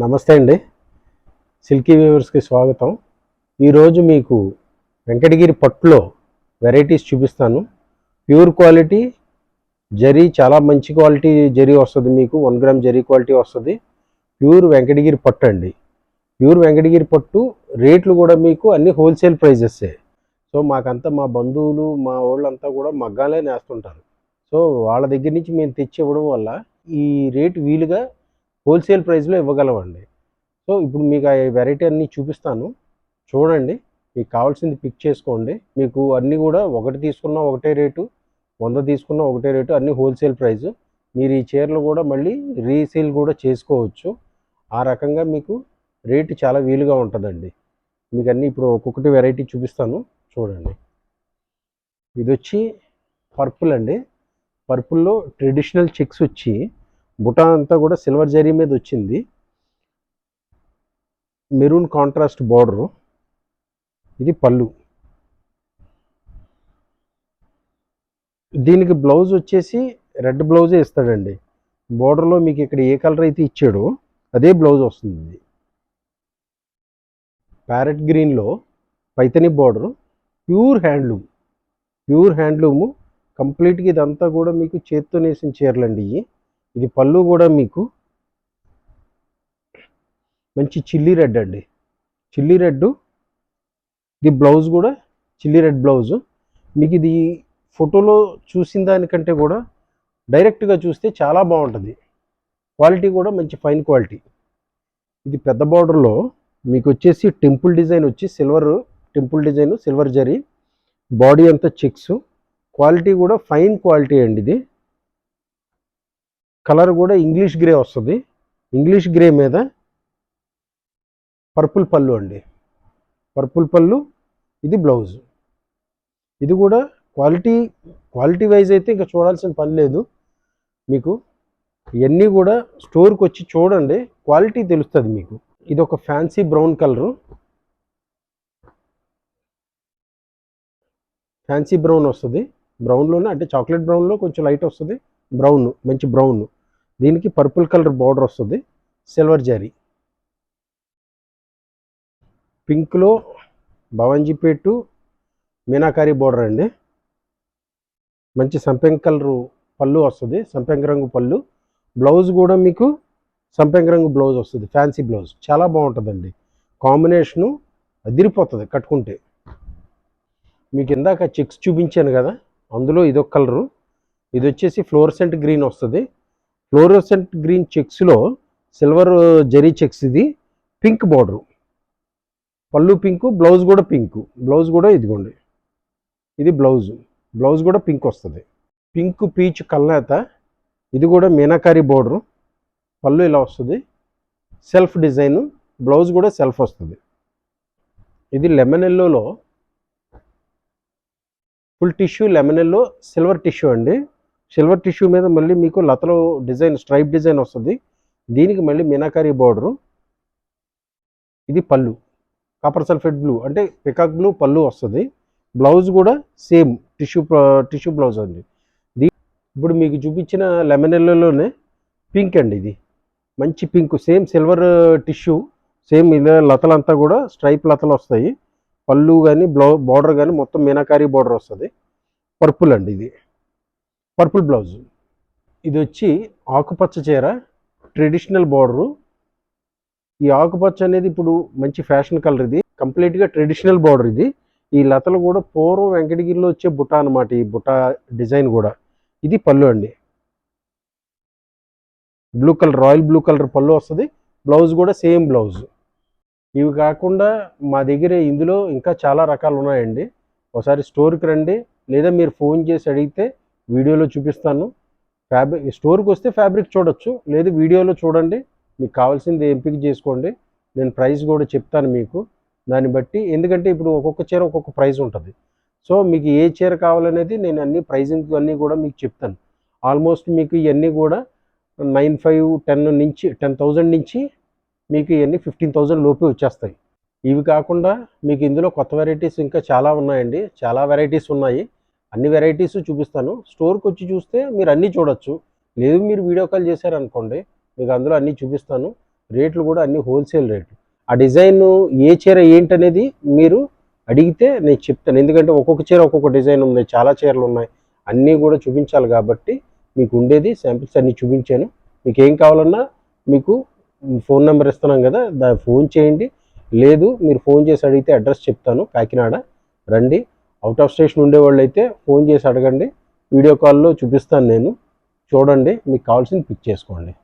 నమస్తే అండి. సిల్కీ వ్యూవర్స్కి స్వాగతం. ఈరోజు మీకు వెంకటగిరి పట్టులో వెరైటీస్ చూపిస్తాను. ప్యూర్ క్వాలిటీ జరీ, చాలా మంచి క్వాలిటీ జరీ వస్తుంది. మీకు 1 గ్రామ్ జరీ క్వాలిటీ వస్తుంది. ప్యూర్ వెంకటగిరి పట్టు అండి. ప్యూర్ వెంకటగిరి పట్టు రేట్లు కూడా మీకు అన్ని హోల్సేల్ ప్రైజెస్సే. సో మాకంతా మా బంధువులు, మా వాళ్ళంతా కూడా మగ్గాలే నేస్తుంటారు. సో వాళ్ళ దగ్గర నుంచి మేము తెచ్చి ఇవ్వడం వల్ల ఈ రేటు వీలుగా హోల్సేల్ ప్రైస్లో ఇవ్వగలమండి. సో ఇప్పుడు మీకు ఆ వెరైటీ అన్నీ చూపిస్తాను, చూడండి. మీకు కావాల్సింది పిక్ చేసుకోండి. మీకు అన్నీ కూడా ఒకటి తీసుకున్నా ఒకటే రేటు, 100 తీసుకున్నా ఒకటే రేటు, అన్నీ హోల్సేల్ ప్రైస్. మీరు ఈ చీరలు కూడా మళ్ళీ రీసేల్ కూడా చేసుకోవచ్చు. ఆ రకంగా మీకు రేటు చాలా వీలుగా ఉంటుందండి. మీకు అన్నీ ఇప్పుడు ఒక్కొక్కటి వెరైటీ చూపిస్తాను, చూడండి. ఇది వచ్చి పర్పుల్ అండి. పర్పుల్లో ట్రెడిషనల్ చెక్స్ వచ్చి బుటా అంతా కూడా సిల్వర్ జరీ మీద వచ్చింది. Maroon contrast border. ఇది పళ్ళు. దీనికి బ్లౌజ్ వచ్చేసి రెడ్ బ్లౌజే ఇస్తాడండి. బార్డర్లో మీకు ఇక్కడ ఏ కలర్ అయితే ఇచ్చాడో అదే బ్లౌజ్ వస్తుంది. ప్యారెట్ గ్రీన్లో పైతని బార్డరు. ప్యూర్ హ్యాండ్లూము కంప్లీట్గా. ఇదంతా కూడా మీకు చేత్తో నేసిన చీరలండి. ఇది పళ్ళు కూడా మీకు మంచి చిల్లీ రెడ్ అండి. Chilli red. ఇది బ్లౌజ్ కూడా చిల్లీ రెడ్ బ్లౌజు. మీకు ఇది ఫోటోలో చూసిన దానికంటే కూడా డైరెక్ట్గా చూస్తే చాలా బాగుంటుంది. క్వాలిటీ కూడా మంచి ఫైన్ క్వాలిటీ. ఇది పెద్ద బార్డర్లో మీకు వచ్చేసి టెంపుల్ డిజైన్ వచ్చి silver temple design, silver zari. Body అంతా చెక్స్. క్వాలిటీ కూడా ఫైన్ క్వాలిటీ అండి. ఇది కలర్ కూడా ఇంగ్లీష్ గ్రే వస్తుంది. ఇంగ్లీష్ గ్రే మీద పర్పుల్ పళ్ళు అండి. పర్పుల్ పళ్ళు. ఇది బ్లౌజ్. ఇది కూడా క్వాలిటీ వైజ్ అయితే ఇంకా చూడాల్సిన పని లేదు. మీకు ఇవన్నీ కూడా స్టోర్కి వచ్చి చూడండి, క్వాలిటీ తెలుస్తుంది మీకు. ఇది ఒక fancy brown colour. Fancy brown వస్తుంది. బ్రౌన్లోనే అంటే చాక్లెట్ బ్రౌన్లో కొంచెం లైట్ వస్తుంది. బ్రౌన్, మంచి బ్రౌన్. దీనికి పర్పుల్ కలర్ బార్డర్ వస్తుంది, సిల్వర్ జరీ. పింక్లో భవంజీపేటు మీనాకారి బార్డర్ అండి. మంచి సంపెంగ కలరు పళ్ళు వస్తుంది, సంపెంగ రంగు పళ్ళు. బ్లౌజ్ కూడా మీకు సంపెంగ రంగు బ్లౌజ్ వస్తుంది, ఫ్యాన్సీ బ్లౌజ్. చాలా బాగుంటుందండి. కాంబినేషను అదిరిపోతుంది కట్టుకుంటే. మీకు ఇందాక చెక్స్ చూపించాను కదా, అందులో ఇదొక కలరు. ఇది వచ్చేసి ఫ్లోరసెంట్ గ్రీన్ వస్తుంది. ఫ్లోరసెంట్ గ్రీన్ చెక్స్లో సిల్వర్ జరీ చెక్స్. ఇది pink border. Pallu pink, blouse కూడా పింకు. బ్లౌజ్ కూడా ఇదిగోండి, ఇది బ్లౌజ్ కూడా పింక్ వస్తుంది. పింక్ పీచ్ కల్నేత. ఇది కూడా మీనాకారి బోర్డరు. పళ్ళు ఇలా వస్తుంది, సెల్ఫ్ డిజైను. బ్లౌజ్ కూడా సెల్ఫ్ వస్తుంది. ఇది లెమన్ ఎల్లోలో full tissue, lemon yellow silver tissue అండి. సిల్వర్ టిష్యూ మీద మళ్ళీ మీకు లతలో డిజైన్, స్ట్రైప్ డిజైన్ వస్తుంది. దీనికి మళ్ళీ మీనాకారి బోర్డరు. ఇది పళ్ళు, కాపర్ సల్ఫేట్ బ్లూ అంటే పికాక్ బ్లూ పళ్ళు వస్తుంది. బ్లౌజ్ కూడా సేమ్ టిష్యూ బ్లౌజ్ అండి. ఇప్పుడు మీకు చూపించిన లెమన్ ఎల్లోలోనే పింక్ అండి. ఇది మంచి pink, same silver tissue, same ఇలా లతలంతా కూడా స్ట్రైప్ లతలు వస్తాయి. పళ్ళు కానీ బార్డర్ కానీ మొత్తం మీనాకారి బార్డర్ వస్తుంది. పర్పుల్ అండి. ఇది పర్పుల్ బ్లౌజ్. ఇది వచ్చి ఆకుపచ్చ చీర, ట్రెడిషనల్ బార్డరు. ఈ ఆకుపచ్చ అనేది ఇప్పుడు మంచి ఫ్యాషన్ కలర్. ఇది కంప్లీట్గా ట్రెడిషనల్ బార్డర్. ఇది ఈ లతలు కూడా పూర్వం వెంకటగిరిలో వచ్చే బుట్ట అనమాట. ఈ బుట్ట డిజైన్ కూడా. ఇది పళ్ళు అండి. Blue colour, royal blue colour పళ్ళు వస్తుంది. బ్లౌజ్ కూడా సేమ్ బ్లౌజ్. ఇవి కాకుండా మా దగ్గర ఇందులో ఇంకా చాలా రకాలు ఉన్నాయండి. ఒకసారి స్టోర్కి రండి, లేదా మీరు ఫోన్ చేసి అడిగితే వీడియోలో చూపిస్తాను. స్టోర్కి వస్తే ఫ్యాబ్రిక్ చూడొచ్చు, లేదా వీడియోలో చూడండి. మీకు కావాల్సింది ఎంపిక చేసుకోండి. నేను ప్రైస్ కూడా చెప్తాను మీకు దాన్ని బట్టి. ఎందుకంటే ఇప్పుడు ఒక్కొక్క చీర ఒక్కొక్క ప్రైస్ ఉంటుంది. సో మీకు ఏ చీర కావాలనేది నేను అన్ని ప్రైజింగ్ అన్నీ కూడా మీకు చెప్తాను. ఆల్మోస్ట్ మీకు ఇవన్నీ కూడా 10,000 నుంచి మీకు ఇవన్నీ 15,000 లోపే వచ్చేస్తాయి. ఇవి కాకుండా మీకు ఇందులో కొత్త వెరైటీస్ ఇంకా చాలా ఉన్నాయండి. చాలా వెరైటీస్ ఉన్నాయి. అన్ని వెరైటీస్ చూపిస్తాను. స్టోర్కి వచ్చి చూస్తే మీరు అన్నీ చూడొచ్చు. లేదు మీరు వీడియో కాల్ చేశారనుకోండి, మీకు అందులో అన్నీ చూపిస్తాను. రేట్లు కూడా అన్నీ హోల్సేల్ రేట్లు. ఆ డిజైన్ ఏ చీర ఏంటనేది మీరు అడిగితే నేను చెప్తాను. ఎందుకంటే ఒక్కొక్క చీర ఒక్కొక్క డిజైన్ ఉంది, చాలా చీరలు ఉన్నాయి, అన్నీ కూడా చూపించాలి కాబట్టి మీకు ఉండేది శాంపిల్స్ అన్నీ చూపించాను. మీకు ఏం కావాలన్నా మీకు ఫోన్ నెంబర్ ఇస్తున్నాం కదా, ఫోన్ చేయండి. లేదు మీరు ఫోన్ చేసి అడిగితే అడ్రస్ చెప్తాను, కాకినాడ రండి. అవుట్ ఆఫ్ స్టేషన్ ఉండేవాళ్ళు అయితే ఫోన్ చేసి అడగండి, వీడియో కాల్లో చూపిస్తాను నేను. చూడండి, మీకు కావాల్సింది పిక్ చేసుకోండి.